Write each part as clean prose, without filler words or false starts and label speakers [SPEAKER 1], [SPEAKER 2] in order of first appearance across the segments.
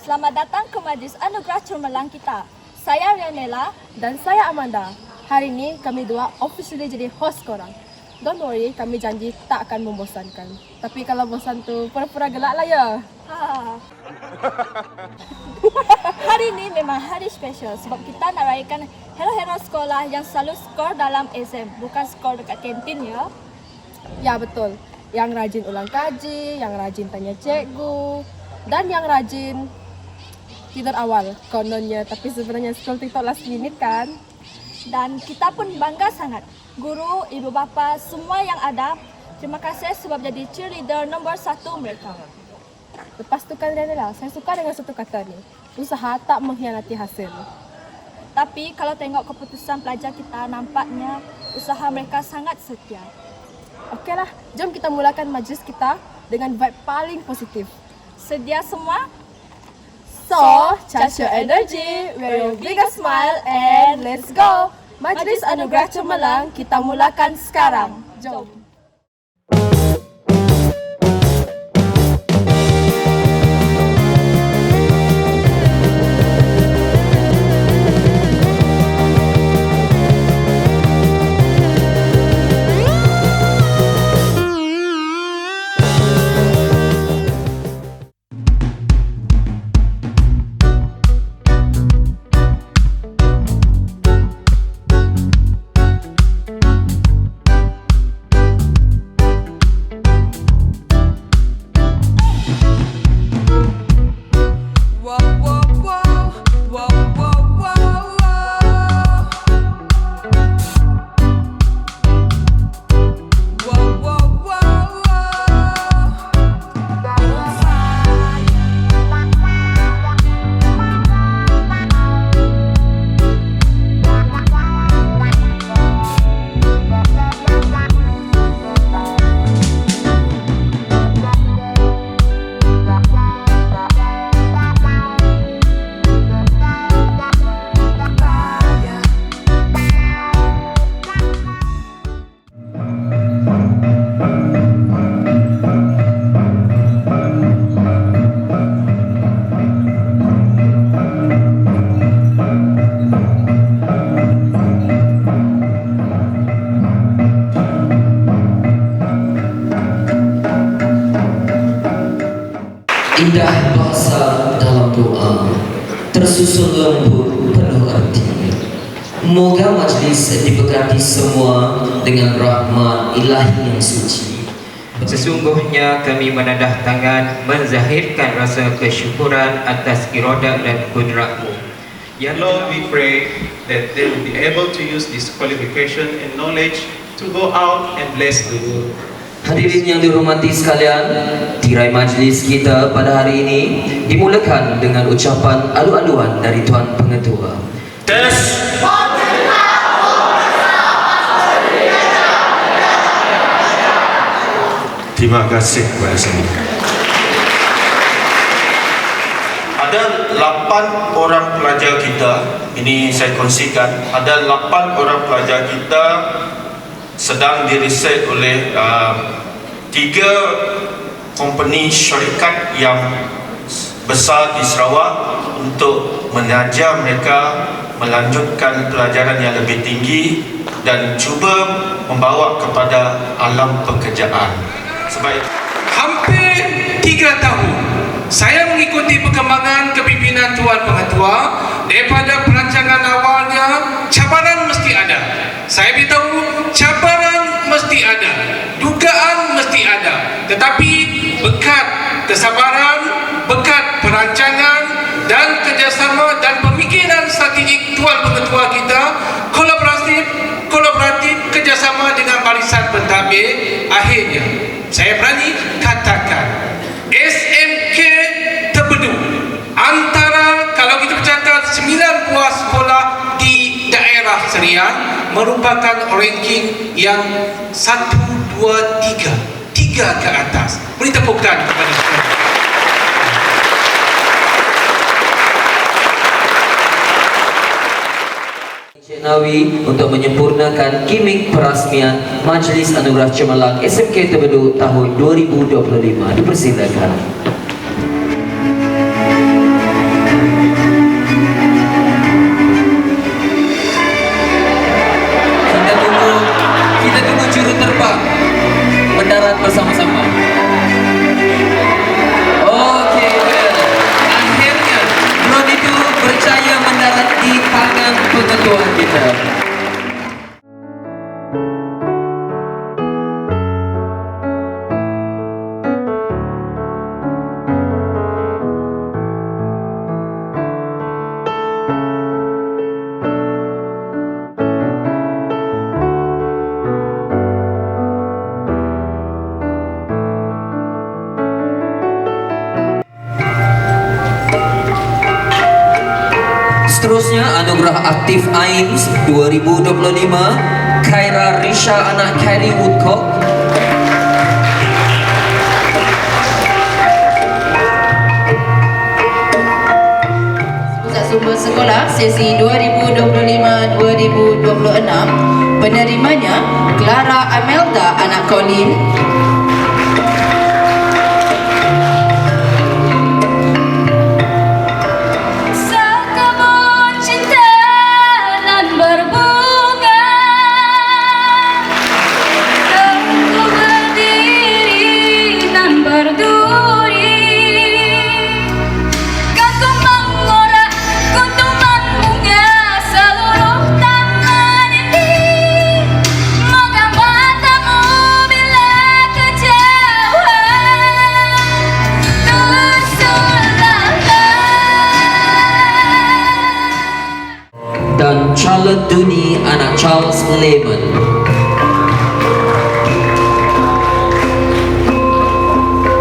[SPEAKER 1] Selamat datang ke Majlis Anugerah Cemerlang kita. Saya Rianela
[SPEAKER 2] dan saya Amanda. Hari ini kami dua officially jadi host korang. Don't worry, kami janji tak akan membosankan. Tapi kalau bosan tu, pura-pura gelak lah ya.
[SPEAKER 1] Hari ini memang hari special sebab kita nak rayakan hero-hero sekolah yang selalu skor dalam exam, bukan skor dekat kantin ya.
[SPEAKER 2] Ya betul. Yang rajin ulang kaji, yang rajin tanya cikgu, dan yang rajin tidur awal kononnya, tapi sebenarnya scroll TikTok last minute kan.
[SPEAKER 1] Dan kita pun bangga sangat. Guru, ibu bapa, semua yang ada, terima kasih sebab jadi cheerleader nombor 1 mereka.
[SPEAKER 2] Lepas tu kan Rianela, saya suka dengan satu kata ni. Usaha tak mengkhianati hasil.
[SPEAKER 1] Tapi kalau tengok keputusan pelajar kita, nampaknya usaha mereka sangat setia.
[SPEAKER 2] Okeylah, jom kita mulakan majlis kita dengan vibe paling positif.
[SPEAKER 1] Sedia semua?
[SPEAKER 2] So, charge your energy, wear your biggest smile and let's go! Majlis Anugerah Cemerlang kita mulakan sekarang. Jom!
[SPEAKER 3] Indah bahasa dalam doa, tersusun lembut penuh arti. Moga majlis diberkati semua dengan rahmat ilahi yang suci.
[SPEAKER 4] Sesungguhnya kami menadah tangan menzahirkan rasa kesyukuran atas iradah dan kudratmu.
[SPEAKER 5] Ya Lord, we pray that they will be able to use this qualification and knowledge to go out and bless the world.
[SPEAKER 3] Hadirin yang dihormati sekalian, tirai majlis kita pada hari ini dimulakan dengan ucapan alu-aluan dari Tuan Pengetua.
[SPEAKER 5] Terima kasih kepada semua. Ada 8 orang pelajar kita, ini saya kongsikan, ada 8 orang pelajar kita sedang diriset oleh 3 company syarikat yang besar di Sarawak untuk mengajar mereka melanjutkan pelajaran yang lebih tinggi dan cuba membawa kepada alam pekerjaan. Sebab
[SPEAKER 6] hampir 3 tahun saya mengikuti perkembangan kepimpinan Tuan Pengetua. Daripada perancangan awalnya, cabaran mesti ada. Saya beritahu, cabaran mesti ada, dugaan mesti ada. Tetapi berkat kesabaran, berkat perancangan dan kerjasama dan pemikiran strategik Tuan Pengetua kita, kolaboratif kerjasama dengan barisan pentadbir, akhirnya saya berani katakan SMK Tebedu antara, kalau kita bercakap 9 buah sekolah di daerah Serian, merupakan ranking yang 1, 2, 3 ke atas. Beri tepukan kepada sekolah.
[SPEAKER 3] Encik Nawi untuk menyempurnakan gimmick perasmian Majlis Anugerah Cemerlang SMK Tebedu tahun 2025. Dipersilakan. Seterusnya anugerah aktif AIMS 2025 Khaira Risha anak Kylie Woodcock.
[SPEAKER 7] Pusat Sumber Sekolah sesi 2025-2026. Penerimanya Clara Amelda anak Colin.
[SPEAKER 1] Sekebun cinta nan berbunga, teguh berdiri nan berduri, kagum mengorak kuntuman bunga seluruh taman ini. Moga matamu bila kejauhan tersulahlah.
[SPEAKER 3] Dan Charlotte Duni anak Charles Lehman.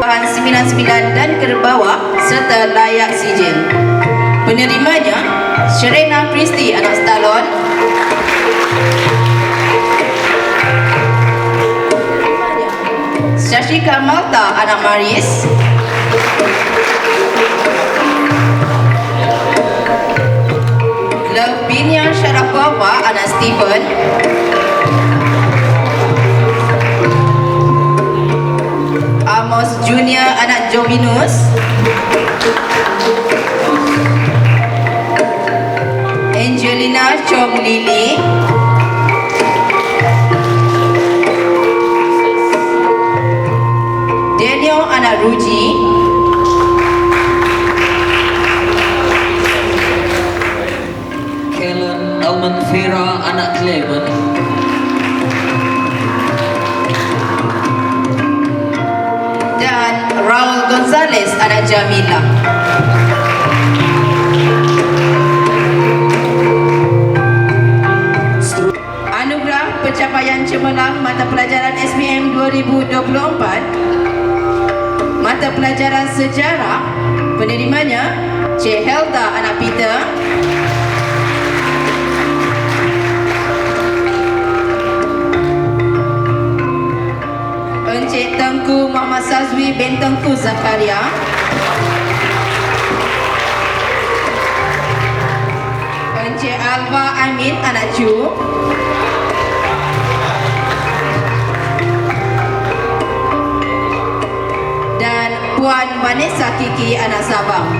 [SPEAKER 7] Bahan 99 dan kerbawah serta layak sijen. Penerimanya Sherena Christie anak Stallone. Shashika Malta anak Maris. Lavinia Sharapova anak Stephen. Amos Junior anak Jovinus. Angelina Chong Lily. Daniel anak Ruji.
[SPEAKER 3] Kellen Elman Vera anak Clement.
[SPEAKER 7] Dan Raul Gonzalez anak Jamila. Anugerah Pencapaian Cemerlang Mata Pelajaran SPM 2024. Mata Pelajaran Sejarah. Penerimanya Cik Helda anak Peter. Encik Tengku Muhammad Sazwi bin Tengku Zakaria. Encik Alva Amin anak Ju. Dan Puan Vanessa Kiki anak Sabang.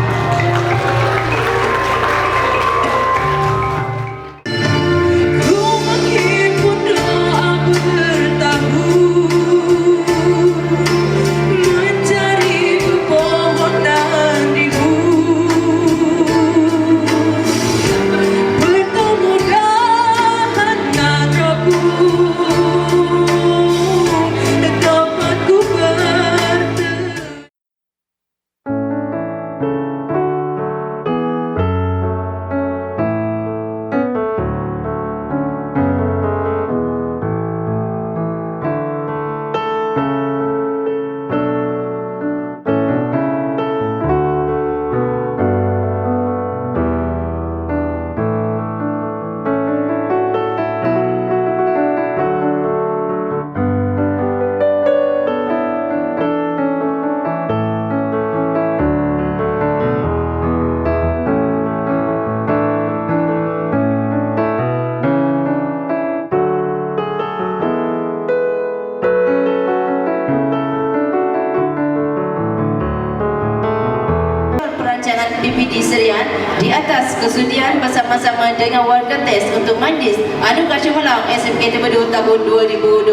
[SPEAKER 7] PPD Serian di atas kesudian bersama-sama dengan warga tes untuk majlis Anugerah Cemerlang SMK Tebedu tahun 2025.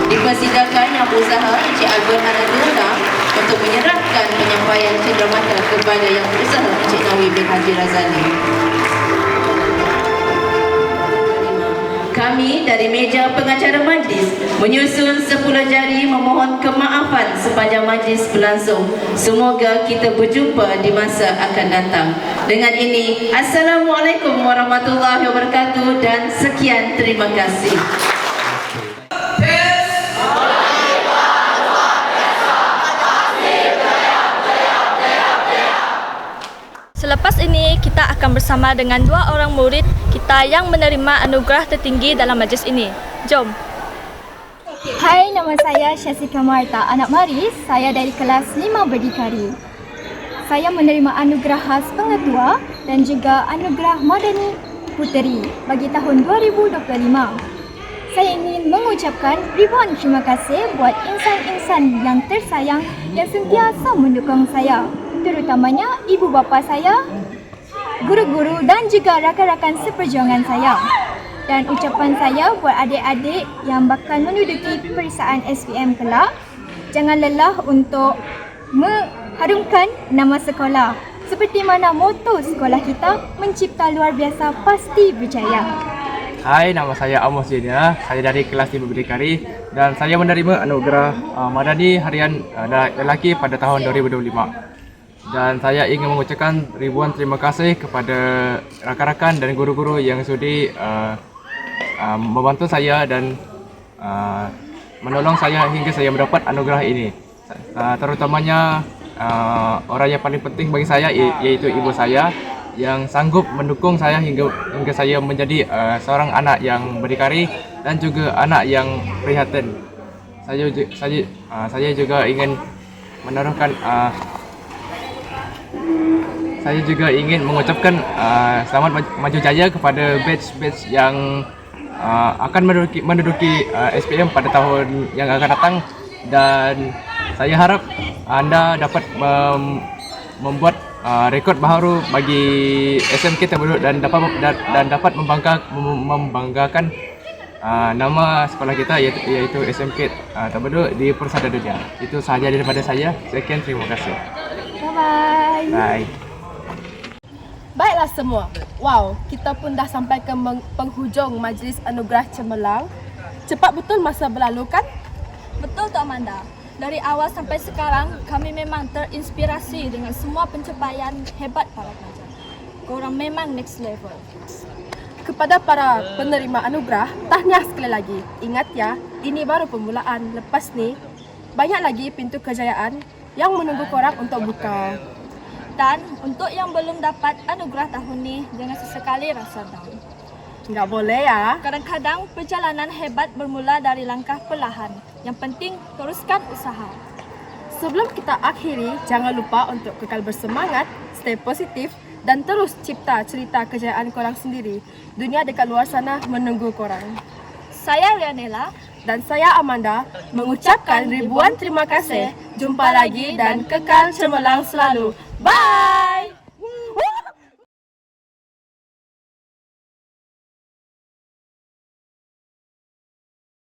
[SPEAKER 7] Dipersilakan yang berusaha Encik Albert Anadura untuk menyerahkan penyampaian cenderamata kepada yang berusaha Encik Nawi bin Haji Razali. Kami dari meja pengacara majlis menyusun 10 jari memohon kemaafan sepanjang majlis berlangsung. Semoga kita berjumpa di masa akan datang. Dengan ini, Assalamualaikum warahmatullahi wabarakatuh dan sekian terima kasih.
[SPEAKER 1] Selepas ini, kita akan bersama dengan 2 orang murid kita yang menerima anugerah tertinggi dalam majlis ini. Jom!
[SPEAKER 8] Hai, nama saya Syasika Marta, anak Maris. Saya dari kelas 5 Berdikari. Saya menerima anugerah khas pengetua dan juga anugerah Madani Puteri bagi tahun 2025. Saya ingin mengucapkan ribuan terima kasih buat insan-insan yang tersayang yang sentiasa mendukung saya, terutamanya ibu bapa saya, guru-guru dan juga rakan-rakan seperjuangan saya. Dan ucapan saya buat adik-adik yang bakal menduduki peperiksaan SPM kelak, jangan lelah untuk mengharumkan nama sekolah. Seperti mana moto sekolah kita, mencipta luar biasa pasti berjaya.
[SPEAKER 9] Hai, nama saya Amos Jenia. Saya dari kelas 5 Berdikari dan saya menerima anugerah Madani Harian Lelaki pada tahun 2025. Dan saya ingin mengucapkan ribuan terima kasih kepada rakan-rakan dan guru-guru yang sudi membantu saya dan menolong saya hingga saya mendapat anugerah ini. Terutamanya orang yang paling penting bagi saya iaitu ibu saya yang sanggup mendukung saya hingga saya menjadi seorang anak yang berdikari dan juga anak yang prihatin. Saya juga ingin menaruhkan saya juga ingin mengucapkan selamat maju jaya kepada batch-batch yang akan menduduki SPM pada tahun yang akan datang, dan saya harap anda dapat membuat rekod baharu bagi SMK Terbedut dan dapat membanggakan nama sekolah kita iaitu SMK Terbedut di Persada Dunia. Itu sahaja daripada saya. Sekian, terima kasih.
[SPEAKER 8] Bye-bye.
[SPEAKER 9] Bye.
[SPEAKER 2] Baiklah semua. Wow, kita pun dah sampai ke penghujung majlis anugerah cemerlang. Cepat betul masa berlalu kan?
[SPEAKER 1] Betul Tok Amanda. Dari awal sampai sekarang, kami memang terinspirasi dengan semua pencapaian hebat para pelajar. Korang memang next level.
[SPEAKER 2] Kepada para penerima anugerah, tahniah sekali lagi. Ingat ya, ini baru permulaan. Lepas ni, banyak lagi pintu kejayaan yang menunggu korang untuk buka.
[SPEAKER 1] Dan untuk yang belum dapat anugerah tahun ni, jangan sesekali rasa down.
[SPEAKER 2] Nggak boleh ya.
[SPEAKER 1] Kadang-kadang perjalanan hebat bermula dari langkah perlahan. Yang penting, teruskan usaha.
[SPEAKER 2] Sebelum kita akhiri, jangan lupa untuk kekal bersemangat, stay positif dan terus cipta cerita kejayaan korang sendiri. Dunia dekat luar sana menunggu korang.
[SPEAKER 1] Saya Lianela
[SPEAKER 2] Dan saya Amanda mengucapkan ribuan terima kasih. Jumpa lagi dan kekal cemerlang selalu. Bye!